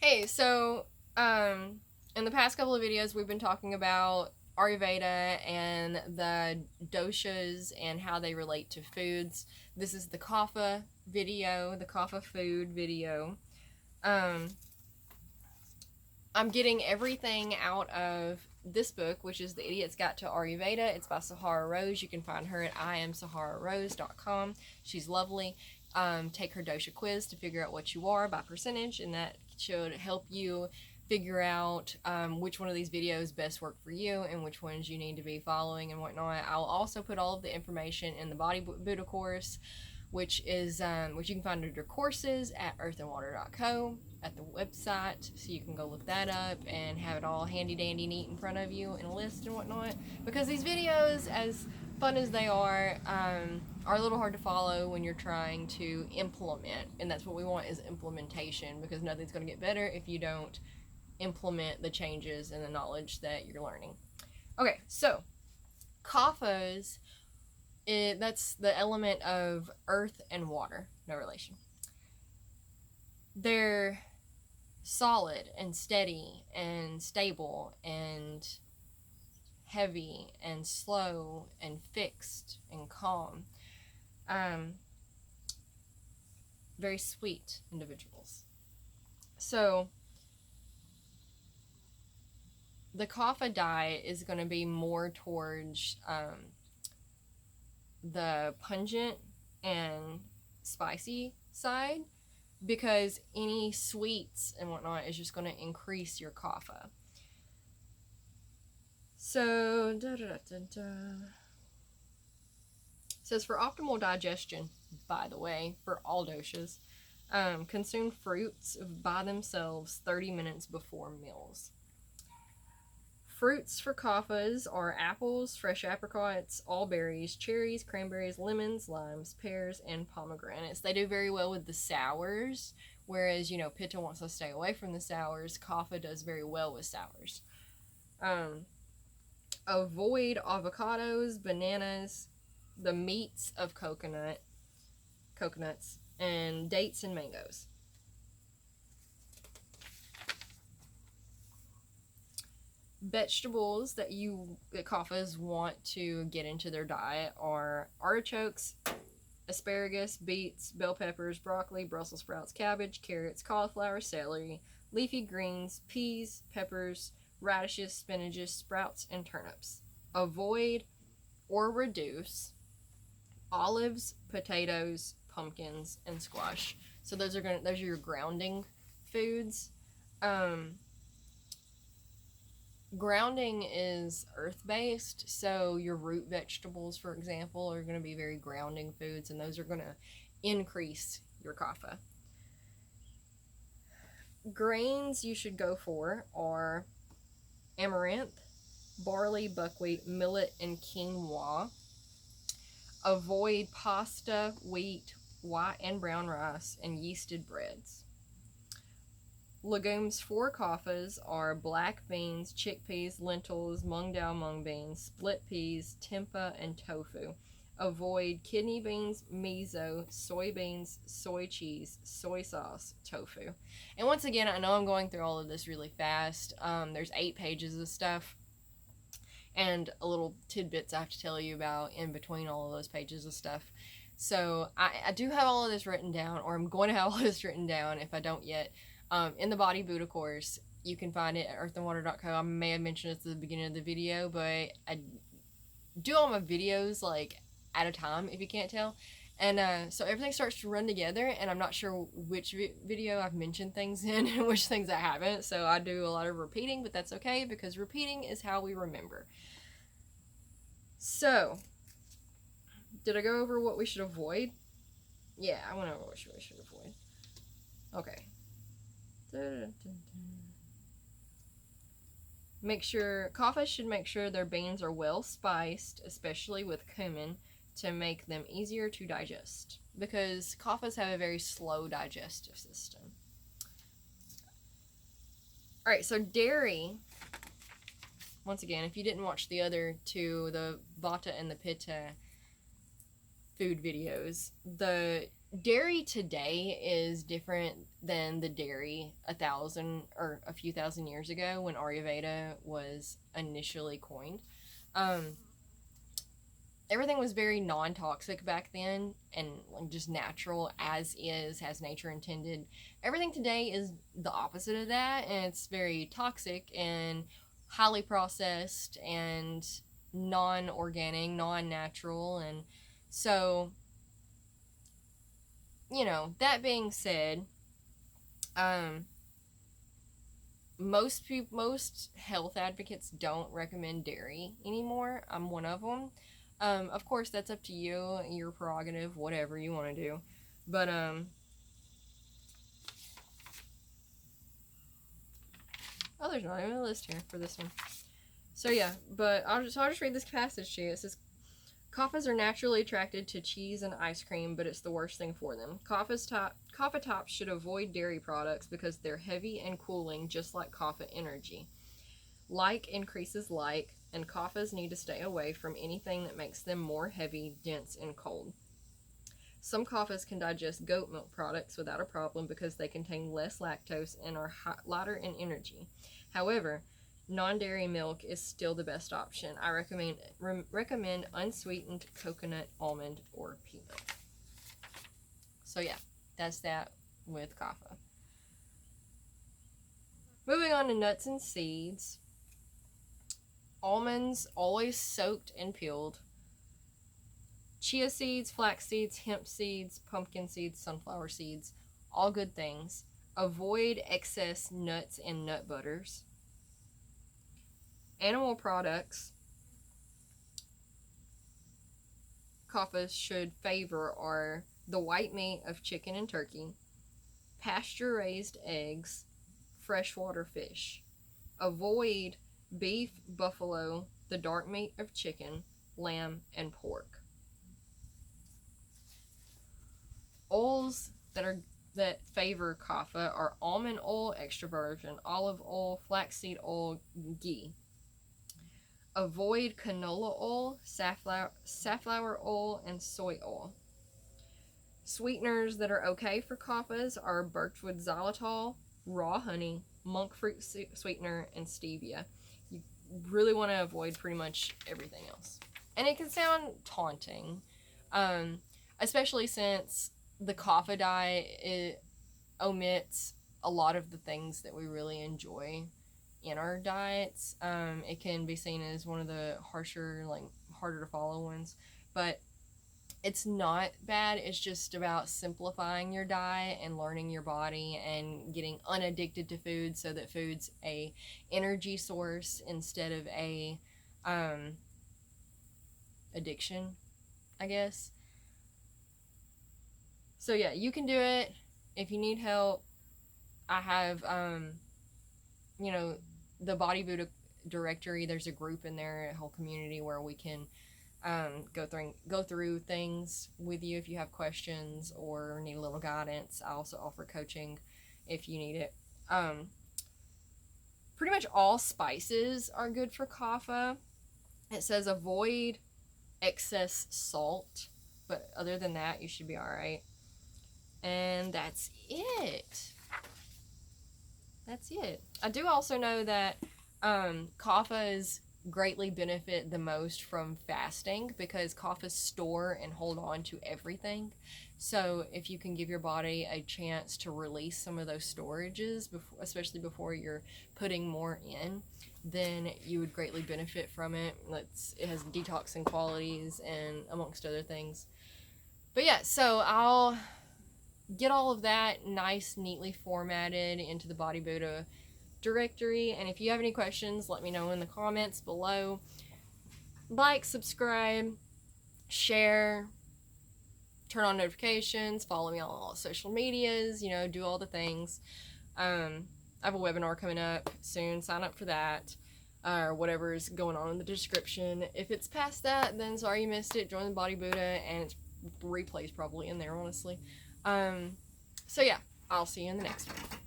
Hey, so in the past couple of videos, we've been talking about Ayurveda and the doshas and how they relate to foods. This is the kapha video, the kapha food video. Um, I'm getting everything out of this book, which is The Idiot's Guide to Ayurveda. It's by Sahara Rose. You can find her at iamsahararose.com. She's lovely. Take her dosha quiz to figure out what you are by percentage, and that should help you figure out which one of these videos best work for you and which ones you need to be following and whatnot. I'll also put all of the information in the Body Buddha course, which you can find under courses at earthandwater.co at the website, so you can go look that up and have it all handy dandy neat in front of you in a list and whatnot. Because these videos, as fun as they are a little hard to follow when you're trying to implement, and that's what we want, is implementation, because nothing's going to get better if you don't implement the changes and the knowledge that you're learning. Okay, so kaphas, that's the element of earth and water, no relation. They're solid and steady and stable and heavy and slow and fixed and calm. Very sweet individuals. So the kapha diet is going to be more towards the pungent and spicy side, because any sweets and whatnot is just going to increase your kapha. So, says for optimal digestion, by the way, for all doshas, consume fruits by themselves 30 minutes before meals. Fruits for kaphas are apples, fresh apricots, all berries, cherries, cranberries, lemons, limes, pears, and pomegranates. They do very well with the sours, whereas, Pitta wants to stay away from the sours. Kapha does very well with sours. Avoid avocados, bananas, the meats of coconuts, and dates and mangoes. Vegetables that kaphas want to get into their diet are artichokes, asparagus, beets, bell peppers, broccoli, Brussels sprouts, cabbage, carrots, cauliflower, celery, leafy greens, peas, peppers, radishes, spinaches, sprouts, and turnips. Avoid or reduce olives, potatoes, pumpkins, and squash. So those are your grounding foods. Grounding is earth-based, so your root vegetables, for example, are going to be very grounding foods, and those are going to increase your kapha. Grains you should go for are amaranth, barley, buckwheat, millet, and quinoa. Avoid pasta, wheat, white and brown rice, and yeasted breads. Legumes for kaphas are black beans, chickpeas, lentils, mung dal mung beans, split peas, tempeh, and tofu. Avoid kidney beans, miso, soybeans, soy cheese, soy sauce, tofu. And once again, I know I'm going through all of this really fast. There's 8 pages of stuff and a little tidbits I have to tell you about in between all of those pages of stuff. So I do have all of this written down, or I'm going to have all of this written down if I don't yet. In the Body Buddha course, you can find it at earthandwater.co. I may have mentioned it at the beginning of the video, but I do all my videos like at a time, if you can't tell. And so everything starts to run together, and I'm not sure which video I've mentioned things in and which things I haven't. So I do a lot of repeating, but that's okay, because repeating is how we remember. So, did I go over what we should avoid? Yeah, I went over what we should avoid. Okay. Kaphas should make sure their beans are well spiced, especially with cumin, to make them easier to digest, because kaphas have a very slow digestive system. Alright, so dairy, once again, if you didn't watch the other two, the Vata and the Pitta food videos, the dairy today is different than the dairy a few thousand years ago when Ayurveda was initially coined. Um, Everything was very non-toxic back then and like just natural as is, as nature intended. Everything today is the opposite of that, and it's very toxic and highly processed and non-organic, non-natural. And so, that being said, um most health advocates don't recommend dairy anymore. I'm one of them. Of course, that's up to you, your prerogative, whatever you want to do. But oh, there's not even a list here for this one. So yeah, but I'll just read this passage to you. It says, "Kaphas are naturally attracted to cheese and ice cream, but it's the worst thing for them. Kapha tops should avoid dairy products because they're heavy and cooling, just like kapha energy. Like increases like, and kaphas need to stay away from anything that makes them more heavy, dense, and cold. Some kaphas can digest goat milk products without a problem because they contain less lactose and are lighter in energy. However, non-dairy milk is still the best option. I recommend unsweetened coconut, almond, or pea milk." So yeah, that's that with kapha. Moving on to nuts and seeds. Almonds, always soaked and peeled. Chia seeds, flax seeds, hemp seeds, pumpkin seeds, sunflower seeds, all good things. Avoid excess nuts and nut butters. Animal products kaphas should favor are the white meat of chicken and turkey, pasture-raised eggs, freshwater fish. Avoid beef, buffalo, the dark meat of chicken, lamb, and pork. Oils that favor kapha are almond oil, extra virgin, olive oil, flaxseed oil, ghee. Avoid canola oil, safflower oil, and soy oil. Sweeteners that are okay for kaphas are birchwood xylitol, raw honey, monk fruit sweetener, and stevia. You really want to avoid pretty much everything else. And it can sound taunting, especially since the kapha diet omits a lot of the things that we really enjoy in our diets. It can be seen as one of the harder to follow ones, but it's not bad. It's just about simplifying your diet and learning your body and getting unaddicted to food, so that food's a energy source instead of a addiction, I guess. So yeah, you can do it. If you need help, I have the Body Buddha directory. There's a group in there, a whole community where we can go through things with you if you have questions or need a little guidance. I also offer coaching if you need it. Pretty much all spices are good for kapha. It says avoid excess salt, but other than that, you should be all right. And that's it. I do also know that kaphas greatly benefit the most from fasting because kaphas store and hold on to everything. So if you can give your body a chance to release some of those storages, especially before you're putting more in, then you would greatly benefit from it. It has detoxing qualities and amongst other things. But yeah, so I'll get all of that nice, neatly formatted into the Body Buddha directory. And if you have any questions, let me know in the comments below. Like, subscribe, share, turn on notifications, follow me on all social medias, do all the things. I have a webinar coming up soon. Sign up for that, or whatever's going on in the description. If it's past that, then sorry you missed it. Join the Body Buddha, and it's replays probably in there, honestly. So yeah, I'll see you in the next one.